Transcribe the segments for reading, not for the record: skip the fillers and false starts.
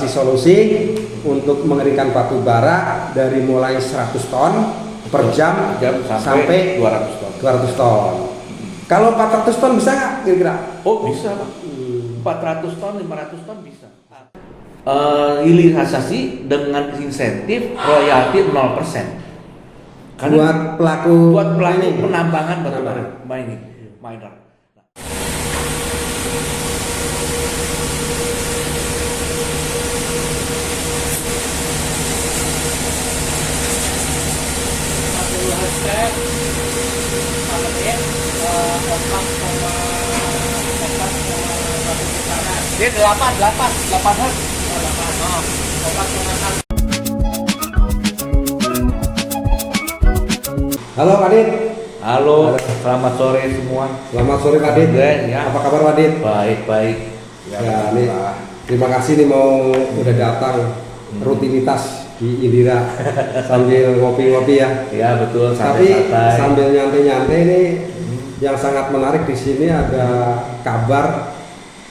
kasih solusi untuk mengeringkan batu bara dari mulai 100 ton per jam sampai 200 ton. 200 ton. Kalau 400 ton bisa nggak kira-kira? Oh bisa Pak. 400 ton, 500 ton bisa. Hilirisasi dengan insentif royalti 0%. Buat pelaku penambangan batu bara miner. Dia 8 hertz. Halo Pak Dit. Halo, selamat sore semua. Selamat sore Pak Dit. Ya. Apa kabar Pak Dit? Baik. Ya, nih, terima kasih nih mau udah datang rutinitas di Indira sambil ngopi-ngopi ya. Ya betul. Tapi Santai. sambil nyantai-nyantai nih, yang sangat menarik di sini ada kabar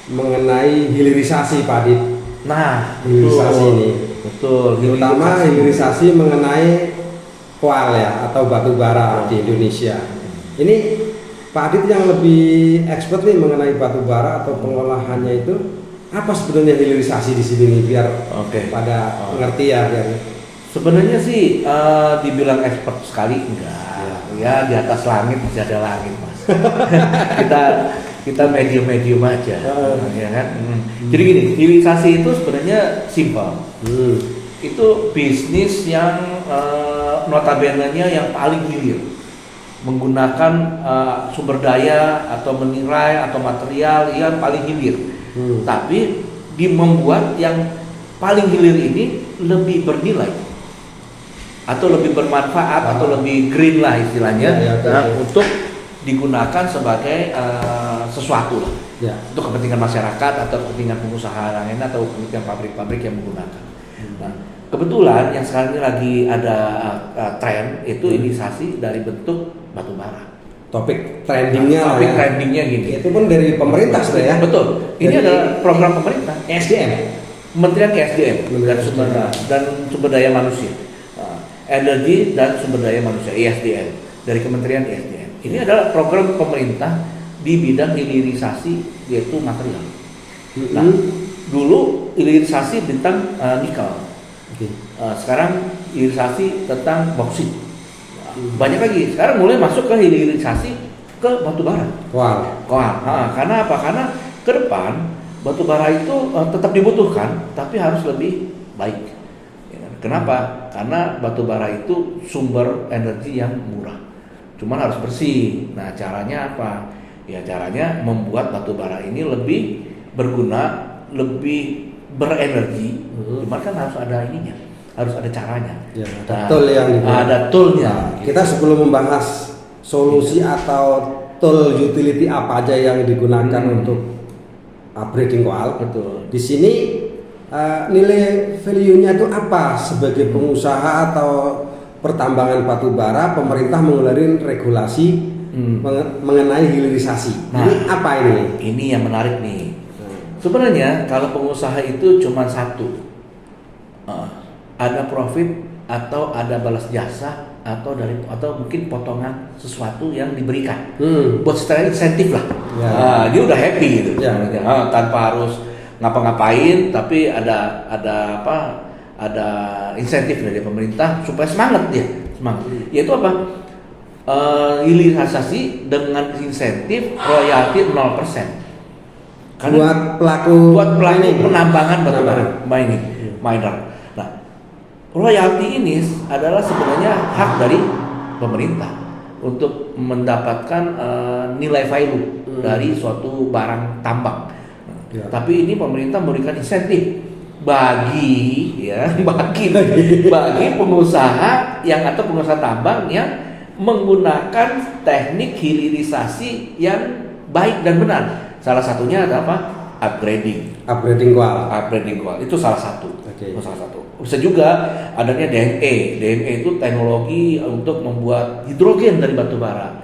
mengenai hilirisasi Pak Dit. Nah, Hilirisasi ini. Betul. Terutama hilirisasi mengenai koal ya atau batu bara di Indonesia. Ini Pak Adit yang lebih expert nih mengenai batu bara atau pengolahannya itu, apa sebenarnya hilirisasi di sini nih biar pada ngerti ya biar. Sebenarnya sih dibilang expert sekali enggak. Ya di atas langit masih ada langit Mas. kita medium aja, ya kan. Jadi gini, hilirisasi itu sebenarnya simpel. Itu bisnis yang notabene-nya yang paling hilir, menggunakan sumber daya atau mineral atau material yang paling hilir. Tapi membuat yang paling hilir ini lebih bernilai atau lebih bermanfaat atau lebih green lah istilahnya, untuk digunakan sebagai sesuatu lah, untuk kepentingan masyarakat atau kepentingan pengusaha lain atau kepentingan pabrik-pabrik yang menggunakan. Nah, kebetulan yang sekarang ini lagi ada tren itu hilirisasi dari bentuk batu bara. Topik trendingnya gini. Itu pun dari pemerintah sudah ya. Betul. Ini adalah program pemerintah. SDM. Kementerian SDM dan sumber daya manusia. Energi dan sumber daya manusia (ESDM) dari Kementerian ESDM. Ini adalah program pemerintah di bidang hilirisasi yaitu material. Nah, dulu hilirisasi tentang nikel. Sekarang hilirisasi tentang boksit. Banyak lagi. Sekarang mulai masuk ke hilirisasi ke batu bara. Karena apa? Karena ke depan batu bara itu tetap dibutuhkan, tapi harus lebih baik. Kenapa? Karena batu bara itu sumber energi yang murah. Cuman harus bersih. Nah, caranya apa? Ya caranya membuat batu bara ini lebih berguna, lebih berenergi. Cuman kan harus ada ininya, harus ada caranya. Ya, ada tool yang ada toolnya. Kita sebelum membahas solusi atau tool utility apa aja yang digunakan untuk upgrading koal. Betul. Di sini nilai value-nya itu apa sebagai pengusaha atau pertambangan batu bara, pemerintah mengeluarkan regulasi mengenai hilirisasi. Ini apa ini? Ini yang menarik nih. Sebenarnya kalau pengusaha itu cuma satu, ada profit atau ada balas jasa atau mungkin potongan sesuatu yang diberikan buat secara insentif lah. Dia udah happy gitu. Tanpa harus ngapa-ngapain, tapi ada insentif dari pemerintah supaya semangat dia. Yaitu apa? Hilirisasi dengan insentif royalti 0%. Buat pelaku penambangan batu bara miner. Nah, royalti ini adalah sebenarnya hak dari pemerintah untuk mendapatkan nilai value dari suatu barang tambang. Tapi ini pemerintah memberikan insentif bagi pengusaha atau pengusaha tambang yang menggunakan teknik hilirisasi yang baik dan benar. Salah satunya adalah apa? Upgrading koal. Itu salah satu. Bisa juga adanya DME. DME itu teknologi untuk membuat hidrogen dari batu bara.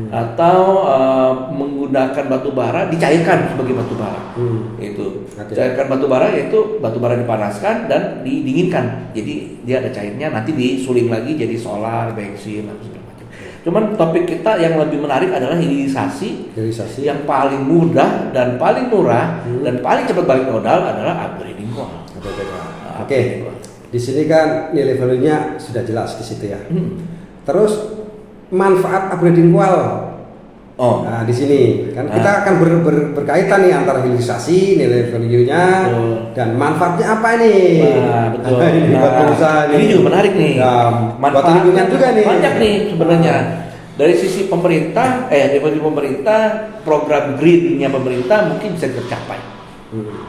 atau menggunakan batu bara dicairkan sebagai batu bara. Itu cairkan batu bara yaitu batu bara dipanaskan dan didinginkan. Jadi dia ada cairnya, nanti disuling lagi jadi solar, bensin, atau segala macam. Cuman topik kita yang lebih menarik adalah hilirisasi. Yang paling mudah dan paling murah dan paling cepat balik modal adalah upgrading coil. Oke. Di sini kan nilai value-nya sudah jelas di situ ya. Terus manfaat upgrading coil. Nah, di sini kan kita akan berkaitan nih antara hilirisasi, nilai value-nya dan manfaatnya apa ini? Betul. Ini buat pengusaha nih. Ini juga menarik nih. Manfaat lingkungan juga nih. Banyak nih sebenarnya. Dari sisi pemerintah, dari pemerintah, program green-nya pemerintah mungkin bisa tercapai.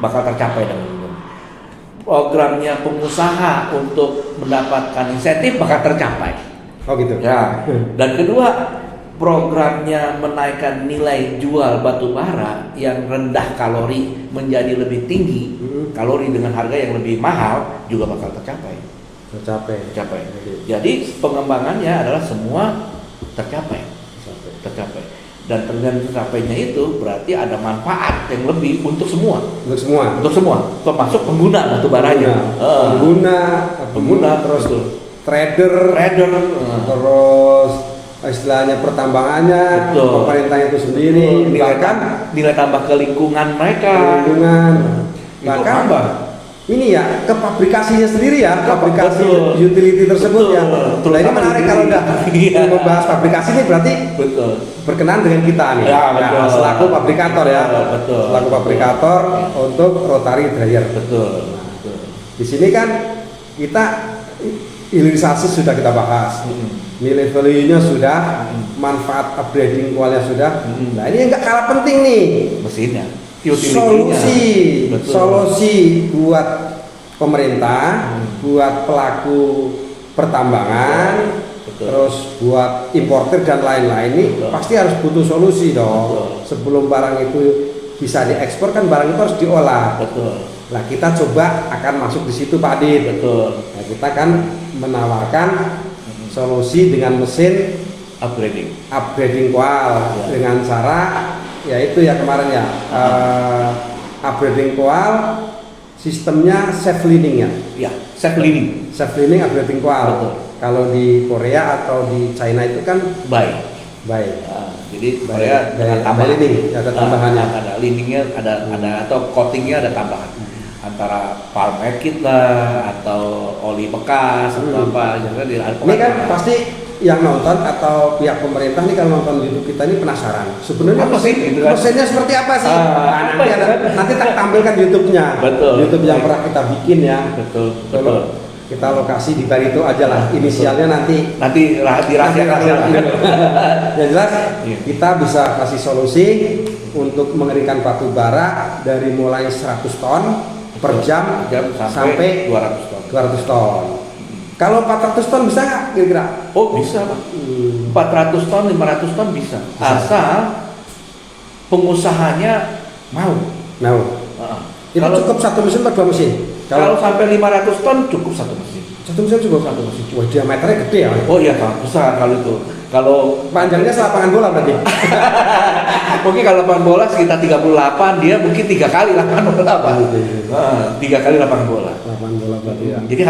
Bakal tercapai dengan ini. Programnya pengusaha untuk mendapatkan insentif bakal tercapai. Oh gitu. Ya. Dan kedua, programnya menaikkan nilai jual batu bara yang rendah kalori menjadi lebih tinggi, kalori dengan harga yang lebih mahal juga bakal tercapai. Jadi pengembangannya adalah semua tercapai. Dan dengan tercapainya itu berarti ada manfaat yang lebih untuk semua. Termasuk pengguna batu baranya. Pengguna terus trader, terus istilahnya pertambangannya, pemerintah itu sendiri, bahkan nilai tambah ke lingkungan mereka. Bahkan ini ya ke pabrikasinya sendiri ya, pabrikasi utility tersebut ya. Nah ini menarik kalau udah membahas pabrikasi ini berarti berkenaan dengan kita nih. Selaku pabrikator ya. Selaku pabrikator untuk rotary dryer. Di sini kan kita hilirisasi sudah kita bahas. Nilai value-nya sudah, manfaat upgrading coil-nya sudah. Nah ini yang nggak kalah penting nih, mesinnya. Solusi buat pemerintah, buat pelaku pertambangan, terus buat importer dan lain-lain ini pasti harus butuh solusi dong. Sebelum barang itu bisa diekspor kan barang itu harus diolah. Nah kita coba akan masuk di situ Pak Adit. Nah kita akan menawarkan solusi dengan mesin upgrading coil dengan cara yaitu ya kemarin ya upgrading coil sistemnya self cleaning ya. Self cleaning upgrading coil. Kalau di Korea atau di China itu kan buy. Jadi Korea dengan tambahan ada tambahannya. Ada cleaningnya ada atau coatingnya ada tambahan. Antara palm kit lah atau oli bekas atau apa ini kan pasti yang nonton atau pihak pemerintah nih kalau nonton YouTube kita ini penasaran sebenarnya mesinnya seperti apa sih? Nanti tak tampilkan YouTube-nya. YouTube yang pernah kita bikin ya. Kita lokasi di Barito aja lah, inisialnya nanti dirahasiakan. Yang jelas kita bisa kasih solusi untuk mengeringkan batu bara dari mulai 100 ton per jam sampai 200 ton. Kalau 400 ton bisa nggak kira-kira? Oh bisa Pak. 400 ton, 500 ton bisa. Asal pengusahanya mau. Itu cukup satu mesin atau dua mesin? Kalau sampai 500 ton cukup satu mesin. Satu mesin cukup? Satu mesin. Wah diameternya gede ya? Oh iya Pak, besar kalau itu. Kalau panjangnya selapangan bola berarti? Mungkin kalau lapangan bola sekitar 38, dia mungkin 3 kali lapangan bola Pak. 3 kali lapangan bola. Lapangan bola berarti ya. Jadi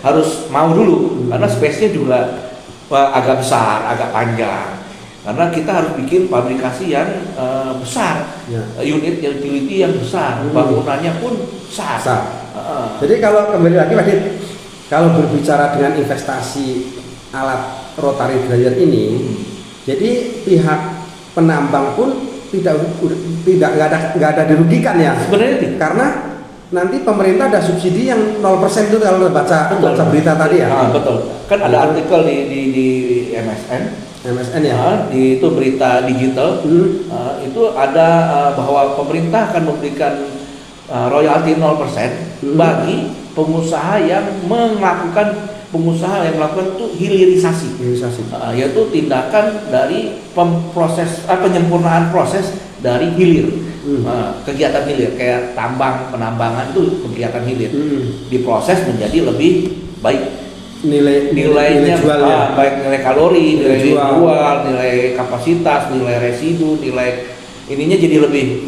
harus mau dulu karena space-nya juga agak besar, agak panjang. Karena kita harus bikin pabrikasi yang besar, unit utility yang besar, bangunannya pun besar. Jadi kalau kembali lagi Pak Dit, kalau berbicara dengan investasi alat rotary dryer ini, jadi pihak penambang pun nggak ada dirugikan ya. Sebenarnya karena nanti pemerintah ada subsidi yang 0% itu kalau baca berita tadi ya. Betul. Kan ada artikel di MSN ya. Itu berita digital. Itu ada bahwa pemerintah akan memberikan royalti 0% bagi pengusaha yang melakukan itu hilirisasi. Yaitu tindakan dari penyempurnaan proses dari hilir. Kegiatan hilir kayak penambangan itu kegiatan hilir diproses menjadi lebih baik. nilainya jualnya. baik nilai kalori, Nilai nilai jual. jual, nilai kapasitas, nilai residu, nilai ininya jadi lebih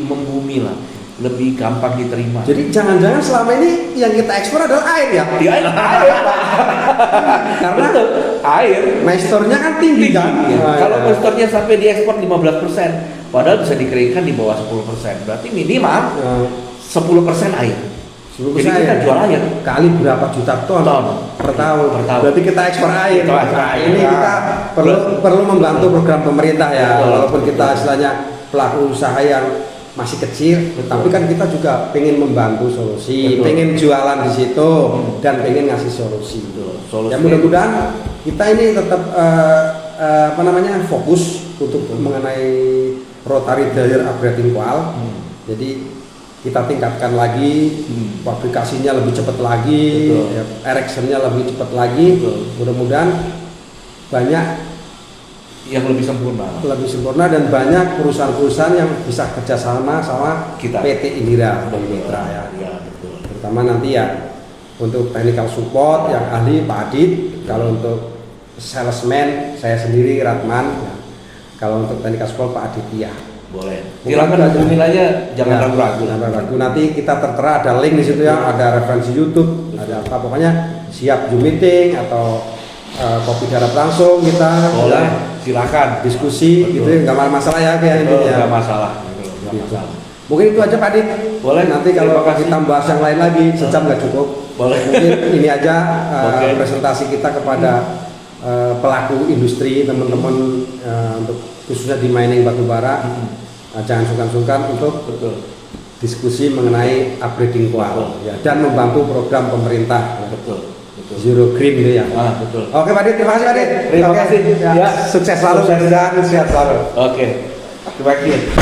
membumi lah, lebih gampang diterima. Jadi jangan-jangan selama ini yang kita ekspor adalah air ya? Di air, Pak. Karena Betul, air. maistornya kan tinggi kan? Iya. Nah, Kalau ya. maistornya sampai diekspor 15%, padahal bisa dikeringkan di bawah 10%. Berarti minimal Nah, 10% air. 10% Jadi kita air. jual air. Kali berapa juta ton, Ton. per tahun. Per tahun. Berarti kita ekspor air. Kita ekspor air. Ini Ya. kita perlu membantu program pemerintah ya. Betul. Walaupun kita istilahnya pelaku usaha yang masih kecil, Betul. tapi kan kita juga pengen membantu solusi, Betul. pengen jualan di situ dan pengen ngasih solusi. Betul. Solusi. Ya mudah-mudahan kita ini tetap fokus untuk mengenai rotary dryer upgrading coil. Jadi kita tingkatkan lagi, pabrikasinya lebih cepat lagi, Betul. ya, erectionnya lebih cepat lagi. Betul. Mudah-mudahan banyak yang lebih sempurna. dan banyak perusahaan-perusahaan yang bisa kerjasama sama Kita. PT Indira dan Mitra ya. Ya, betul. Terutama nanti ya untuk technical support yang ahli Pak Adit, kalau untuk salesman saya sendiri Ratman, ya. Kalau untuk technical support Pak Aditya. Boleh. Mungkin Silakan itu aja. hubungin aja, jangan Ya, ragu-ragu. jangan ragu. Nanti kita tertera ada link di situ ya, ada referensi YouTube, ada apa pokoknya siap Zoom meeting atau kopi darat langsung kita Boleh. ya, Silakan. diskusi Betul. gitu ya, nggak masalah ya kayak Betul, intinya. nggak masalah. Betul, nggak Gitu. masalah. Mungkin itu aja Pak Adit. Boleh. Nanti kalau Terima kasih. kita bahas yang lain lagi sejam nggak cukup. Boleh. Mungkin ini aja Oke. presentasi kita kepada pelaku industri teman-teman untuk khususnya di mining batubara. Jangan sungkan-sungkan untuk Betul. diskusi mengenai upgrading coil ya, dan membantu program pemerintah Betul. Betul. Zero Green itu ya. Betul. Oke Pak Adit, terima kasih Pak Adit. Terima Oke. kasih. Ya, Ya. sukses selalu Sukses. dan sehat selalu. Oke. Terima kasih.